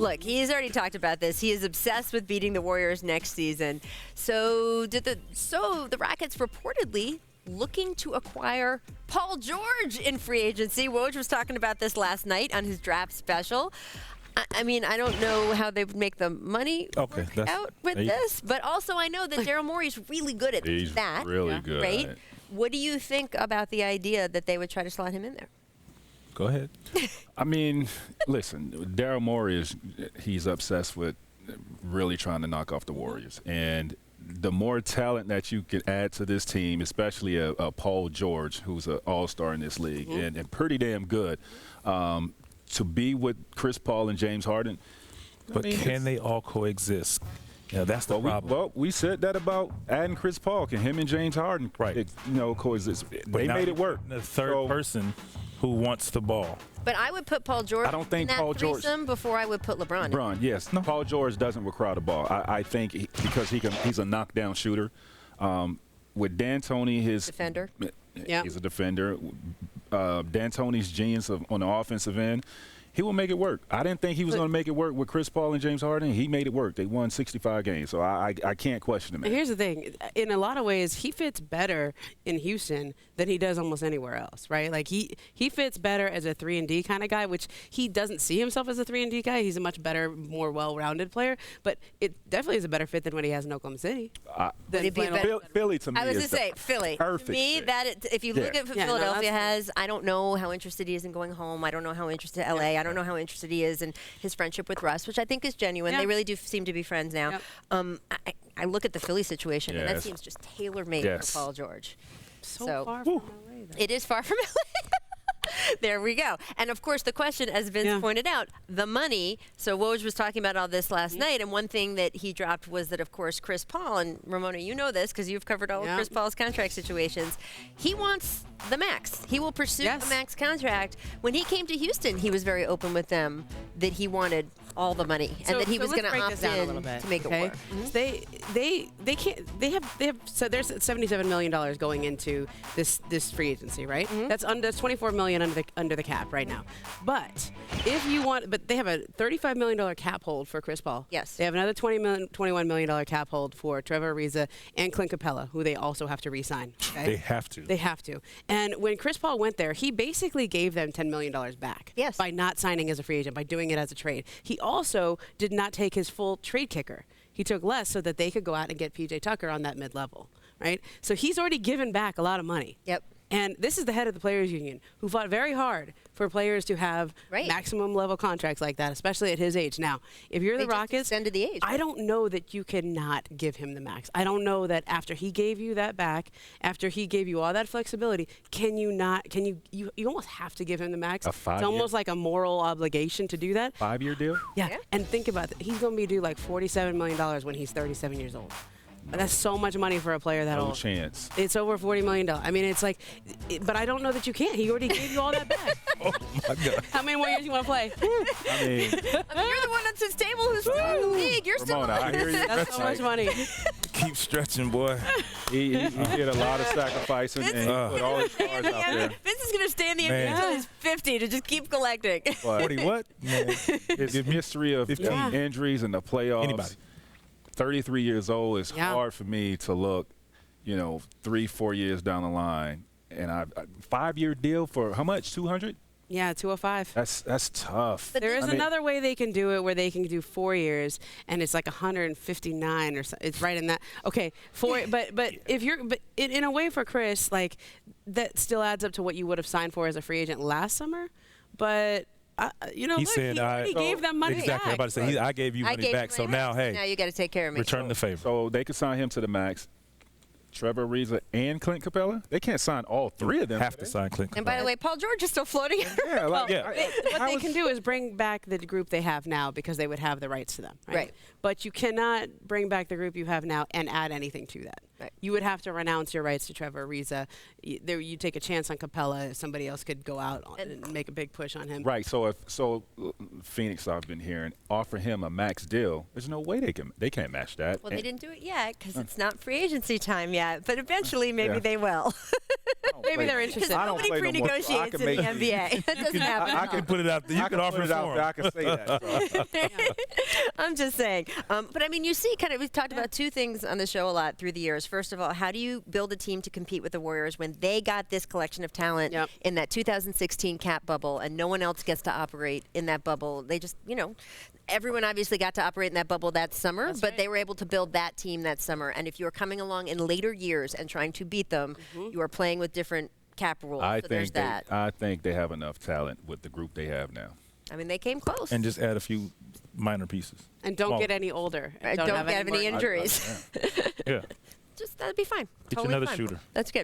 Look, he's already talked about this. He is obsessed with beating the Warriors next season. So the Rockets reportedly looking to acquire Paul George in free agency. Woj was talking about this last night on his draft special. I mean, I don't know how they would make the money work out with this, but also I know that Daryl Morey's really good at that. He's really good. Right? What do you think about the idea that they would try to slot him in there? Go ahead. I mean, listen, Daryl Morey he's obsessed with really trying to knock off the Warriors. And the more talent that you could add to this team, especially a Paul George, who's an all-star in this league and pretty damn good, to be with Chris Paul and James Harden. But can they all coexist? Yeah, that's the problem. We said that about adding Chris Paul. Can him and James Harden, coexist? They made it work. The third person who wants the ball. But I would put Paul George in that threesome before I would put LeBron. LeBron, yes. No. Paul George doesn't require the ball. I think because he's a knockdown shooter. With D'Antoni, his defender. He's a defender. D'Antoni's genius on the offensive end, he will make it work. I didn't think he was going to make it work with Chris Paul and James Harden. He made it work. They won 65 games, so I can't question him. Here's the thing. In a lot of ways, he fits better in Houston than he does almost anywhere else, right? Like, he fits better as a 3-and-D kind of guy, which he doesn't see himself as a 3-and-D guy. He's a much better, more well-rounded player, but it definitely is a better fit than what he has in Oklahoma City. Philly to me I was going to say, Philly. Perfect. To me, if you look at what Philadelphia has, I don't know how interested he is in going home. I don't know how interested L.A. I don't know how interested he is in his friendship with Russ, which I think is genuine. They really do seem to be friends now. I look at the Philly situation, and that seems just tailor-made for Paul George. So far from LA, though. It is far from LA. There we go. And, of course, the question, as Vince pointed out, the money. So Woj was talking about all this last night, and one thing that he dropped was that, of course, Chris Paul, and Ramona, you know this because you've covered all of Chris Paul's contract situations, he wants the max. He will pursue the max contract. When he came to Houston, he was very open with them that he wanted all the money and that he was going to opt in to make it work. They can't. They have. So there's $77 million going into this free agency, right? That's $24 million under the cap right now. But if you want, they have a $35 million cap hold for Chris Paul. Yes. They have another $21 million cap hold for Trevor Ariza and Clint Capella, who they also have to re-sign. Okay? They have to. They have to. And when Chris Paul went there, he basically gave them $10 million back. Yes. By not signing as a free agent, by doing it as a trade. He also did not take his full trade kicker. He took less so that they could go out and get P.J. Tucker on that mid-level, right? So he's already given back a lot of money. Yep. And this is the head of the Players Union, who fought very hard for players to have maximum level contracts like that, especially at his age. Now, if you're the Rockets, extended the age. I don't know that you cannot give him the max. I don't know that after he gave you that back, after he gave you all that flexibility, you almost have to give him the max. It's almost like a moral obligation to do that. 5-year deal? Yeah. And think about it. He's going to be due like $47 million when he's 37 years old. That's so much money for a player that old. No chance. It's over $40 million. I mean, it's like, but I don't know that you can't. He already gave you all that back. Oh, my God. How many more years you want to play? I mean, you're the one that's his table who's still in the league. You're still Ramona, I hear you. That's so much money. Keep stretching, boy. He did a lot of sacrificing, and he put all his stars out there. Vince is going to stay in the NBA until he's 50 to just keep collecting. 40 what? His history of injuries and the playoffs. Anybody. 33 years old is hard for me to look, 3-4 years down the line. And a 5-year deal for how much? 200? Yeah, 205. That's tough. There is another way they can do it where they can do 4 years and it's like 159 or something. It's right in that. Okay, but in a way for Chris, like that still adds up to what you would have signed for as a free agent last summer. But he already gave them money exactly. back. I'm about to say, I gave you money back, so now, hey. Now you got to take care of me. Return the favor. So they could sign him to the max. Trevor Ariza and Clint Capella, they can't sign all three of them. Have to sign Clint Capella. And by the way, Paul George is still floating. What they can do is bring back the group they have now because they would have the rights to them. Right. But you cannot bring back the group you have now and add anything to that. Right. You would have to renounce your rights to Trevor Ariza. You take a chance on Capella. Somebody else could go out and make a big push on him. Right. So Phoenix, I've been hearing, offer him a max deal. There's no way they can't match that. Well, they didn't do it yet because it's not free agency time yet. But eventually, maybe they will. Maybe they're interested. I don't Nobody play no more, so I pre-negotiates can in the make- NBA. That doesn't happen. I can put it out there. You can offer it out there. I can say that. So. I'm just saying. But I mean, you see, kind of, we've talked about two things on the show a lot through the years. First of all, how do you build a team to compete with the Warriors when they got this collection of talent in that 2016 cap bubble and no one else gets to operate in that bubble? They just, everyone obviously got to operate in that bubble that summer, but they were able to build that team that summer. And if you're coming along in later years and trying to beat them, you are playing with different cap rules. I think they have enough talent with the group they have now. I mean, they came close. And just add a few minor pieces. And don't get any older. Don't have any more injuries. Yeah. Just that'd be fine. Get Totally you another fine. shooter. That's good.